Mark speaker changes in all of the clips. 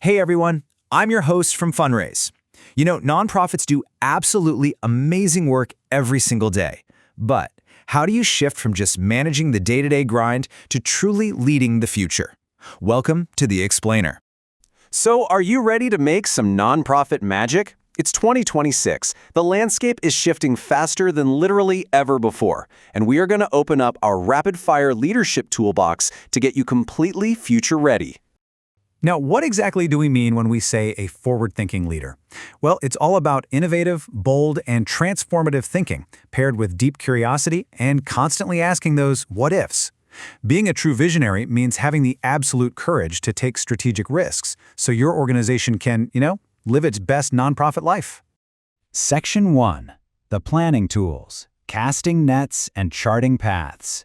Speaker 1: Hey everyone, I'm your host from Fundraise. You know, nonprofits do absolutely amazing work every single day. But how do you shift from just managing the day-to-day grind to truly leading the future? Welcome to The Explainer.
Speaker 2: So, are you ready to make some nonprofit magic? It's 2026. The landscape is shifting faster than literally ever before, and we are going to open up our rapid-fire leadership toolbox to get you completely future-ready.
Speaker 1: Now, what exactly do we mean when we say a forward-thinking leader? Well, it's all about innovative, bold, and transformative thinking, paired with deep curiosity and constantly asking those what-ifs. Being a true visionary means having the absolute courage to take strategic risks so your organization can, live its best nonprofit life.
Speaker 3: Section 1. The Planning Tools. Casting Nets and Charting Paths.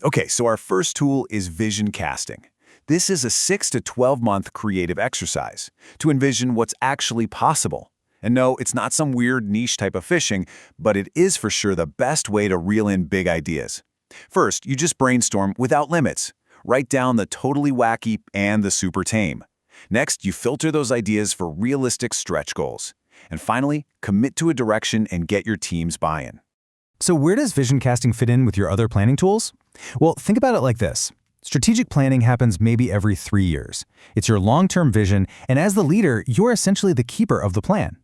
Speaker 4: Okay, so our first tool is vision casting. This is a 6 to 12-month creative exercise to envision what's actually possible. And no, it's not some weird niche type of fishing, but it is for sure the best way to reel in big ideas. First, you just brainstorm without limits. Write down the totally wacky and the super tame. Next, you filter those ideas for realistic stretch goals. And finally, commit to a direction and get your team's buy-in.
Speaker 1: So where does vision casting fit in with your other planning tools? Well, think about it like this. Strategic planning happens maybe every 3 years. It's your long-term vision, and as the leader, you're essentially the keeper of the plan.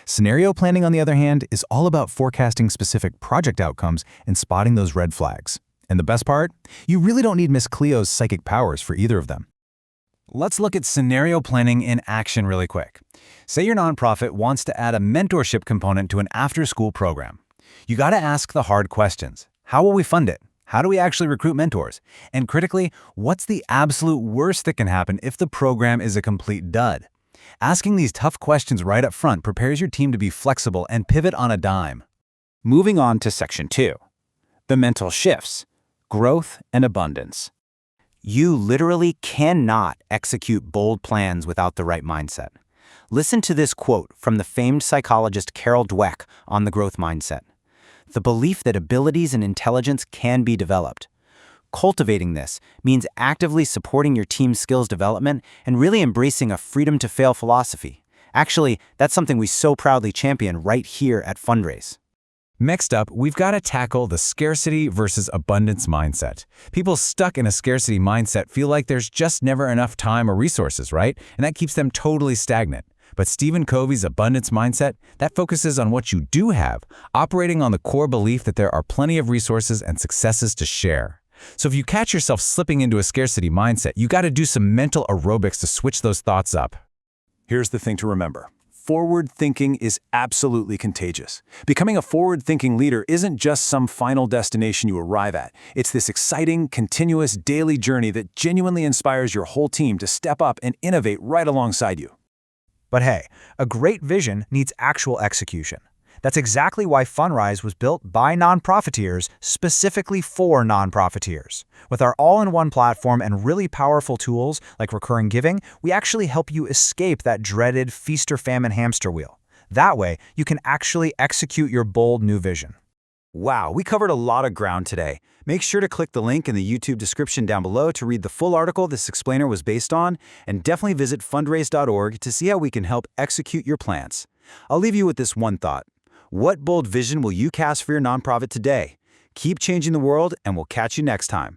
Speaker 1: Scenario planning, on the other hand, is all about forecasting specific project outcomes and spotting those red flags. And the best part? You really don't need Miss Cleo's psychic powers for either of them. Let's look at scenario planning in action really quick. Say your nonprofit wants to add a mentorship component to an after-school program. You got to ask the hard questions. How will we fund it? How do we actually recruit mentors? And critically, what's the absolute worst that can happen if the program is a complete dud? Asking these tough questions right up front prepares your team to be flexible and pivot on a dime.
Speaker 3: Moving on to Section 2. The Mental Shifts. Growth and Abundance. You literally cannot execute bold plans without the right mindset. Listen to this quote from the famed psychologist Carol Dweck on the growth mindset. The belief that abilities and intelligence can be developed. Cultivating this means actively supporting your team's skills development and really embracing a freedom-to-fail philosophy. Actually, that's something we so proudly champion right here at Fundraise.
Speaker 1: Next up, we've got to tackle the scarcity versus abundance mindset. People stuck in a scarcity mindset feel like there's just never enough time or resources, right? And that keeps them totally stagnant. But Stephen Covey's abundance mindset, that focuses on what you do have, operating on the core belief that there are plenty of resources and successes to share. So if you catch yourself slipping into a scarcity mindset, you got to do some mental aerobics to switch those thoughts up.
Speaker 4: Here's the thing to remember. Forward thinking is absolutely contagious. Becoming a forward-thinking leader isn't just some final destination you arrive at. It's this exciting, continuous, daily journey that genuinely inspires your whole team to step up and innovate right alongside you.
Speaker 5: But hey, a great vision needs actual execution. That's exactly why Funrise was built by nonprofiteers specifically for nonprofiteers. With our all-in-one platform and really powerful tools like recurring giving, we actually help you escape that dreaded feast or famine hamster wheel. That way, you can actually execute your bold new vision.
Speaker 1: Wow, we covered a lot of ground today. Make sure to click the link in the YouTube description down below to read the full article this explainer was based on, and definitely visit fundraise.org to see how we can help execute your plans. I'll leave you with this one thought. What bold vision will you cast for your nonprofit today? Keep changing the world, and we'll catch you next time.